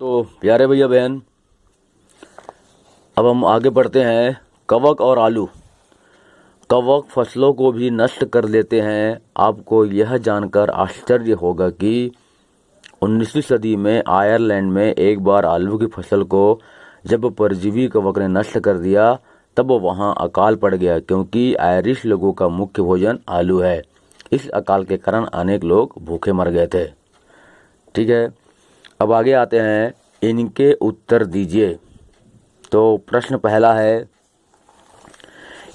तो प्यारे भैया बहन, अब हम आगे बढ़ते हैं। कवक और आलू। कवक फसलों को भी नष्ट कर देते हैं। आपको यह जानकर आश्चर्य होगा कि 19वीं सदी में आयरलैंड में एक बार आलू की फसल को जब परजीवी कवक ने नष्ट कर दिया तब वहां अकाल पड़ गया, क्योंकि आयरिश लोगों का मुख्य भोजन आलू है। इस अकाल के कारण अनेक लोग भूखे मर गए थे। ठीक है, अब आगे आते हैं, इनके उत्तर दीजिए। तो प्रश्न पहला है,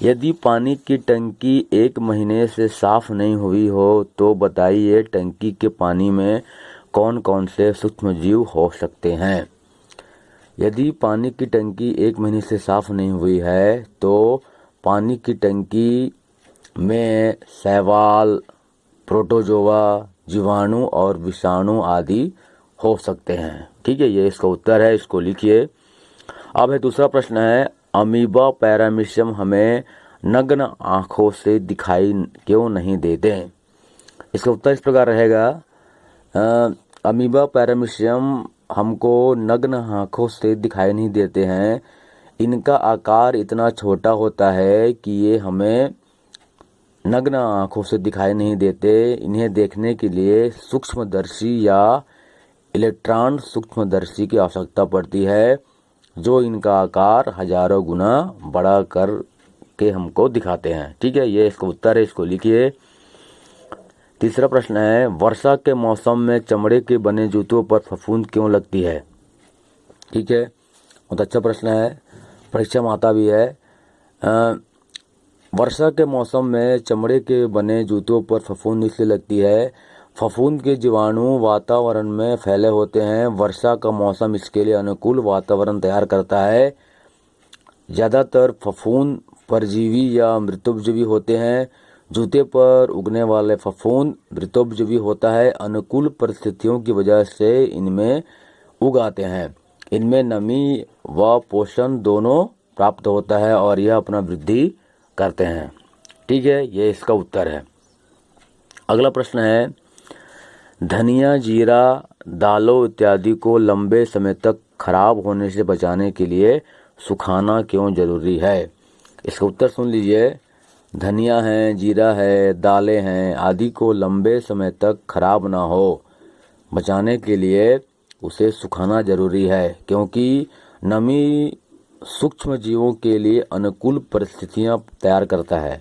यदि पानी की टंकी 1 महीने से साफ नहीं हुई हो तो बताइए टंकी के पानी में कौन कौन से सूक्ष्म जीव हो सकते हैं। यदि पानी की टंकी 1 महीने से साफ नहीं हुई है तो पानी की टंकी में शैवाल, प्रोटोजोआ, जीवाणु और विषाणु आदि हो सकते हैं। ठीक है, ये इसका उत्तर है, इसको लिखिए। अब है दूसरा प्रश्न है, अमीबा पैरामीशियम हमें नग्न आंखों से दिखाई क्यों नहीं देते। इसका उत्तर इस प्रकार रहेगा, अमीबा पैरामीशियम हमको नग्न आंखों से दिखाई नहीं देते हैं। इनका आकार इतना छोटा होता है कि ये हमें नग्न आंखों से दिखाई नहीं देते। इन्हें देखने के लिए सूक्ष्मदर्शी या इलेक्ट्रॉन सूक्ष्मदर्शी की आवश्यकता पड़ती है, जो इनका आकार हजारों गुना बड़ा कर के हमको दिखाते हैं। ठीक है, ये इसका उत्तर है, इसको लिखिए। तीसरा प्रश्न है, वर्षा के मौसम में चमड़े के बने जूतों पर फफूंद क्यों लगती है। ठीक है, बहुत अच्छा प्रश्न है, परीक्षा में आता भी है। वर्षा के मौसम में चमड़े के बने जूतों पर फफूंद इसलिए लगती है, फफूंद के जीवाणु वातावरण में फैले होते हैं। वर्षा का मौसम इसके लिए अनुकूल वातावरण तैयार करता है। ज़्यादातर फफूंद परजीवी या मृतोपजीवी होते हैं। जूते पर उगने वाले फफूंद मृतोपजीवी होता है। अनुकूल परिस्थितियों की वजह से इनमें उग आते हैं। इनमें नमी व पोषण दोनों प्राप्त होता है और यह अपना वृद्धि करते हैं। ठीक है, ये इसका उत्तर है। अगला प्रश्न है, धनिया, जीरा, दालों इत्यादि को लंबे समय तक खराब होने से बचाने के लिए सुखाना क्यों जरूरी है। इसका उत्तर सुन लीजिए। धनिया है, जीरा है, दालें हैं आदि को लंबे समय तक खराब ना हो बचाने के लिए उसे सुखाना जरूरी है, क्योंकि नमी सूक्ष्म जीवों के लिए अनुकूल परिस्थितियां तैयार करता है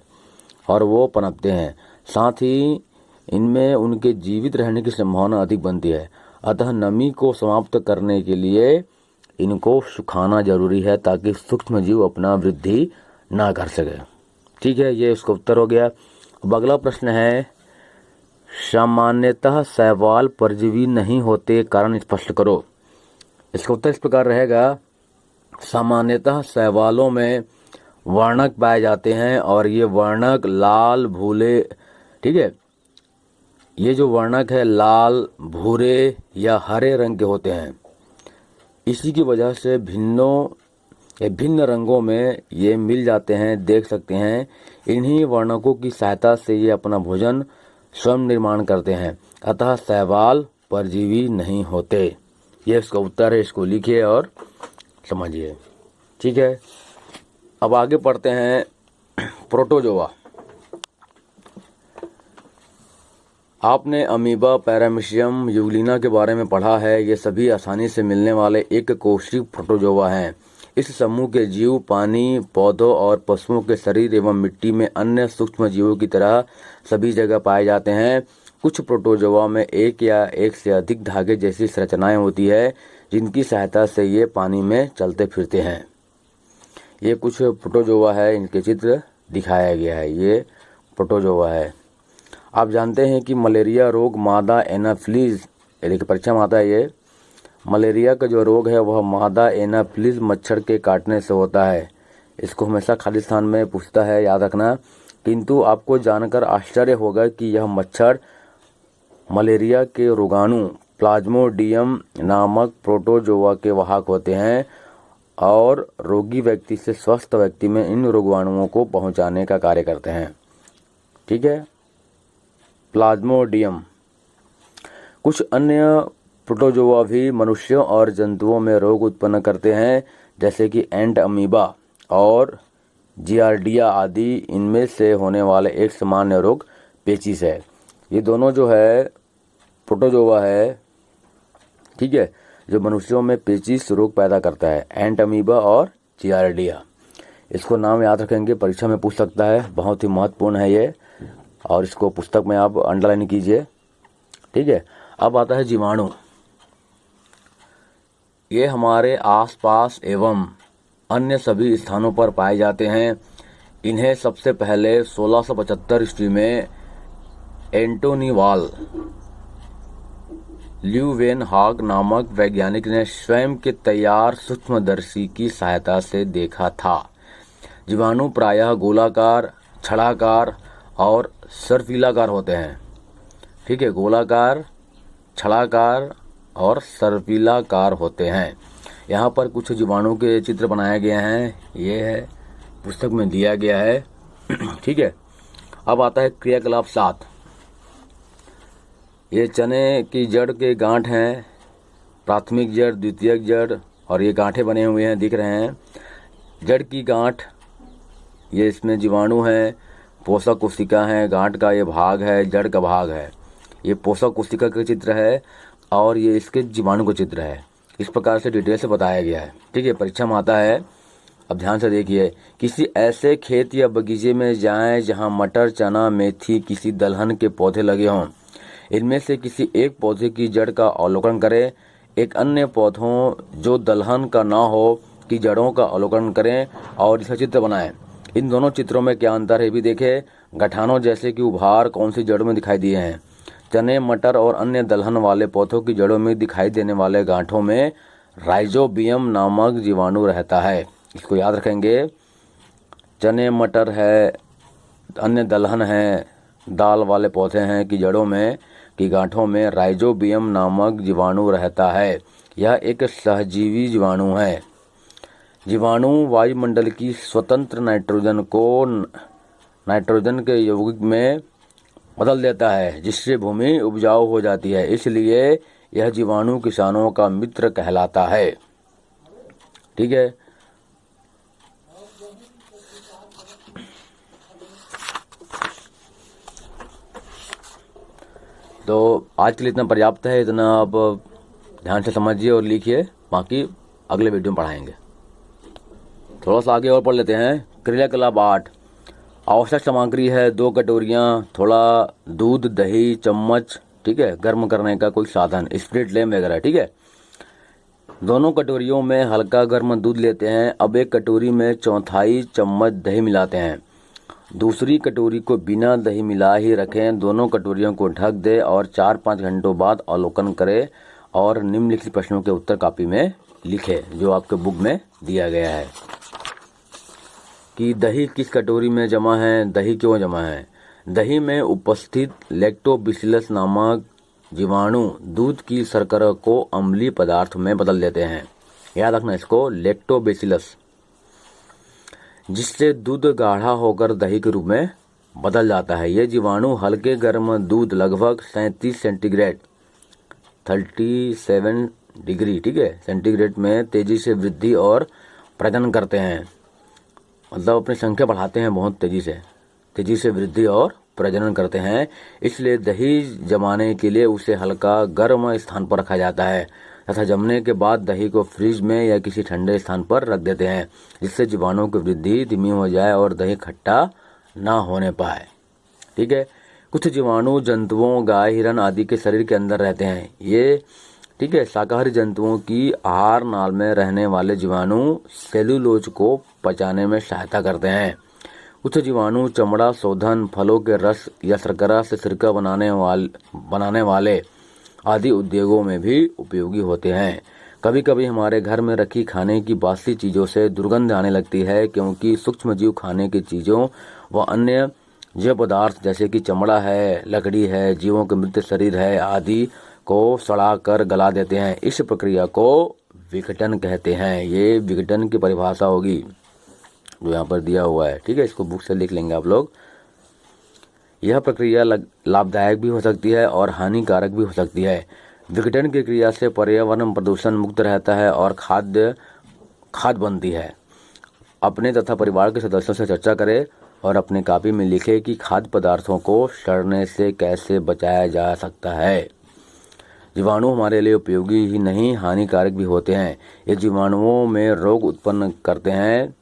और वो पनपते हैं। साथ ही इनमें उनके जीवित रहने की संभावना अधिक बनती है। अतः नमी को समाप्त करने के लिए इनको सुखाना जरूरी है, ताकि सूक्ष्म जीव अपना वृद्धि ना कर सके। ठीक है, ये इसका उत्तर हो गया। अब अगला प्रश्न है, सामान्यतः शैवाल परजीवी नहीं होते, कारण स्पष्ट करो। इसका उत्तर इस प्रकार रहेगा, सामान्यतः शैवालों में वर्णक पाए जाते हैं और ये वर्णक लाल भूरे, ठीक है, ये जो वर्णक है लाल, भूरे या हरे रंग के होते हैं। इसी की वजह से भिन्न रंगों में ये मिल जाते हैं, देख सकते हैं। इन्हीं वर्णकों की सहायता से ये अपना भोजन स्वयं निर्माण करते हैं। अतः शैवाल परजीवी नहीं होते। ये इसका उत्तर है, इसको लिखिए और समझिए। ठीक है, अब आगे पढ़ते हैं, प्रोटोजोआ। आपने अमीबा, पैरामीशियम, यूग्लिना के बारे में पढ़ा है। ये सभी आसानी से मिलने वाले एक कोशिक प्रोटोजोआ हैं। इस समूह के जीव पानी, पौधों और पशुओं के शरीर एवं मिट्टी में अन्य सूक्ष्म जीवों की तरह सभी जगह पाए जाते हैं। कुछ प्रोटोजोआ में एक या एक से अधिक धागे जैसी संरचनाएं होती है, जिनकी सहायता से ये पानी में चलते फिरते हैं। ये कुछ प्रोटोजोआ है, इनके चित्र दिखाया गया है। ये प्रोटोजोआ है। आप जानते हैं कि मलेरिया रोग मादा एनाफिलीज, देखिए परीक्षा में आता है, ये मलेरिया का जो रोग है वह मादा एनाफिलीज मच्छर के काटने से होता है। इसको हमेशा खाली स्थान में पूछता है, याद रखना। किंतु आपको जानकर आश्चर्य होगा कि यह मच्छर मलेरिया के रोगाणु प्लाज्मोडियम नामक प्रोटोजोआ के वाहक होते हैं और रोगी व्यक्ति से स्वस्थ व्यक्ति में इन रोगाणुओं को पहुंचाने का कार्य करते हैं। ठीक है, प्लाज्मोडियम। कुछ अन्य प्रोटोजोआ भी मनुष्यों और जंतुओं में रोग उत्पन्न करते हैं, जैसे कि एंट अमीबा और जियार्डिया आदि। इनमें से होने वाले एक सामान्य रोग पेचिश है। ये दोनों जो है प्रोटोजोआ है, ठीक है, जो मनुष्यों में पेचिश रोग पैदा करता है, एंट अमीबा और जियार्डिया। इसको नाम याद रखेंगे, परीक्षा में पूछ सकता है, बहुत ही महत्वपूर्ण है ये, और इसको पुस्तक में आप अंडरलाइन कीजिए, ठीक है। अब आता है जीवाणु। ये हमारे आसपास एवं अन्य सभी स्थानों पर पाए जाते हैं। इन्हें सबसे पहले 1675 ईस्वी में एंटोनी वाल ल्यूवेनहाग नामक वैज्ञानिक ने स्वयं के तैयार सूक्ष्मदर्शी की सहायता से देखा था। जीवाणु प्रायः गोलाकार, छड़ाकार और सर्पिलाकार होते हैं, ठीक है, गोलाकार, छड़ाकार और सर्पिलाकार होते हैं। यहाँ पर कुछ जीवाणु के चित्र बनाए गए हैं, ये है पुस्तक में दिया गया है, ठीक है। अब आता है क्रियाकलाप 7। ये चने की जड़ के गांठ हैं, प्राथमिक जड़, द्वितीयक जड़, और ये गांठें बने हुए हैं, दिख रहे हैं। जड़ की गांठ, ये इसमें जीवाणु हैं, पोषक कोशिका हैं, गांठ का ये भाग है, जड़ का भाग है। ये पोषक कोशिका का चित्र है और ये इसके जीवाणु का चित्र है। इस प्रकार से डिटेल से बताया गया है, ठीक है। परीक्षा में आता है, अब ध्यान से देखिए। किसी ऐसे खेत या बगीचे में जाएं जहां मटर, चना, मेथी, किसी दलहन के पौधे लगे हों। इनमें से किसी एक पौधे की जड़ का अवलोकन करें। एक अन्य पौधों जो दलहन का ना हो की जड़ों का अवलोकन करें और इसका चित्र बनाएं। इन दोनों चित्रों में क्या अंतर है भी देखें। गठानों जैसे कि उभार कौन सी जड़ में दिखाई दिए हैं। चने, मटर और अन्य दलहन वाले पौधों की जड़ों में दिखाई देने वाले गांठों में राइजोबियम नामक जीवाणु रहता है। इसको याद रखेंगे। चने, मटर है, अन्य दलहन है, दाल वाले पौधे हैं कि जड़ों में की गांठों में राइजोबियम नामक जीवाणु रहता है। यह एक सहजीवी जीवाणु है। जीवाणु वायुमंडल की स्वतंत्र नाइट्रोजन को नाइट्रोजन के यौगिक में बदल देता है, जिससे भूमि उपजाऊ हो जाती है। इसलिए यह जीवाणु किसानों का मित्र कहलाता है, ठीक है। तो आज के लिए इतना पर्याप्त है, इतना आप ध्यान से समझिए और लिखिए, बाकी अगले वीडियो में पढ़ाएंगे। थोड़ा सा आगे और पढ़ लेते हैं। क्रियाकलाप 8। आवश्यक सामग्री है 2 कटोरियाँ, थोड़ा दूध, दही, चम्मच, ठीक है, गर्म करने का कोई साधन, स्प्रिट लैम्प वगैरह, ठीक है। दोनों कटोरियों में हल्का गर्म दूध लेते हैं। अब एक कटोरी में 1/4 चम्मच दही मिलाते हैं। दूसरी कटोरी को बिना दही मिला ही रखें। दोनों कटोरियों को ढक दें और 4-5 घंटों बाद अवलोकन करें और निम्नलिखित प्रश्नों के उत्तर कॉपी में लिखें, जो आपके बुक में दिया गया है। कि दही किस कटोरी में जमा है, दही क्यों जमा है। दही में उपस्थित लैक्टोबैसिलस नामक जीवाणु दूध की शर्करा को अम्लीय पदार्थ में बदल देते हैं। याद रखना इसको, लैक्टोबैसिलस, जिससे दूध गाढ़ा होकर दही के रूप में बदल जाता है। ये जीवाणु हल्के गर्म दूध लगभग 37 सेंटीग्रेड 37 डिग्री, ठीक है, सेंटीग्रेड में तेजी से वृद्धि और प्रजनन करते हैं। मतलब अपनी संख्या बढ़ाते हैं, बहुत तेजी से वृद्धि और प्रजनन करते हैं। इसलिए दही जमाने के लिए उसे हल्का गर्म स्थान पर रखा जाता है तथा जमने के बाद दही को फ्रिज में या किसी ठंडे स्थान पर रख देते हैं, जिससे जीवाणुओं की वृद्धि धीमी हो जाए और दही खट्टा ना होने पाए, ठीक है। कुछ जीवाणु जंतुओं, गाय, हिरन आदि के शरीर के अंदर रहते हैं। ये, ठीक है, शाकाहारी जंतुओं की आहार नाल में रहने वाले जीवाणु सेलुलोज को पचाने में सहायता करते हैं। कुछ जीवाणु चमड़ा शोधन, फलों के रस या शर्करा से सिरका बनाने वाले आदि उद्योगों में भी उपयोगी होते हैं। कभी कभी हमारे घर में रखी खाने की बासी चीज़ों से दुर्गंध आने लगती है, क्योंकि सूक्ष्म जीव खाने की चीज़ों व अन्य जैव पदार्थ जैसे कि चमड़ा है, लकड़ी है, जीवों के मृत शरीर है आदि को सड़ा कर गला देते हैं। इस प्रक्रिया को विघटन कहते हैं। ये विघटन की परिभाषा होगी जो यहाँ पर दिया हुआ है, ठीक है, इसको बुक से लिख लेंगे आप लोग। यह प्रक्रिया लाभदायक भी हो सकती है और हानिकारक भी हो सकती है। विघटन की क्रिया से पर्यावरण प्रदूषण मुक्त रहता है और खाद बनती है। अपने तथा परिवार के सदस्यों से चर्चा करें और अपनी कॉपी में लिखें कि खाद्य पदार्थों को सड़ने से कैसे बचाया जा सकता है। जीवाणु हमारे लिए उपयोगी ही नहीं हानिकारक भी होते हैं। ये जीवाणुओं में रोग उत्पन्न करते हैं।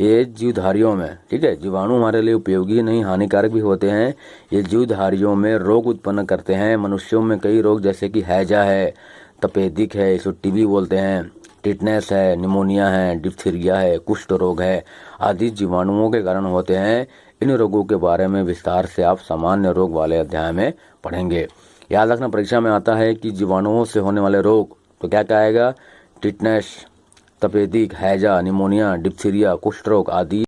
ये जीवधारियों में, ठीक है, जीवाणु हमारे लिए उपयोगी नहीं हानिकारक भी होते हैं। ये जीवधारियों में रोग उत्पन्न करते हैं। मनुष्यों में कई रोग जैसे कि हैजा है, तपेदिक है, इसको टीबी बोलते हैं, टिटनेस है, निमोनिया है, डिप्थीरिया है, कुष्ठ रोग है आदि जीवाणुओं के कारण होते हैं। इन रोगों के बारे में विस्तार से आप सामान्य रोग वाले अध्याय में पढ़ेंगे। याद रखना, परीक्षा में आता है कि जीवाणुओं से होने वाले रोग, तो क्या क्या आएगा? टिटनेस, तपेदिक, हैजा, निमोनिया, डिप्थीरिया, कुष्ठ रोग आदि।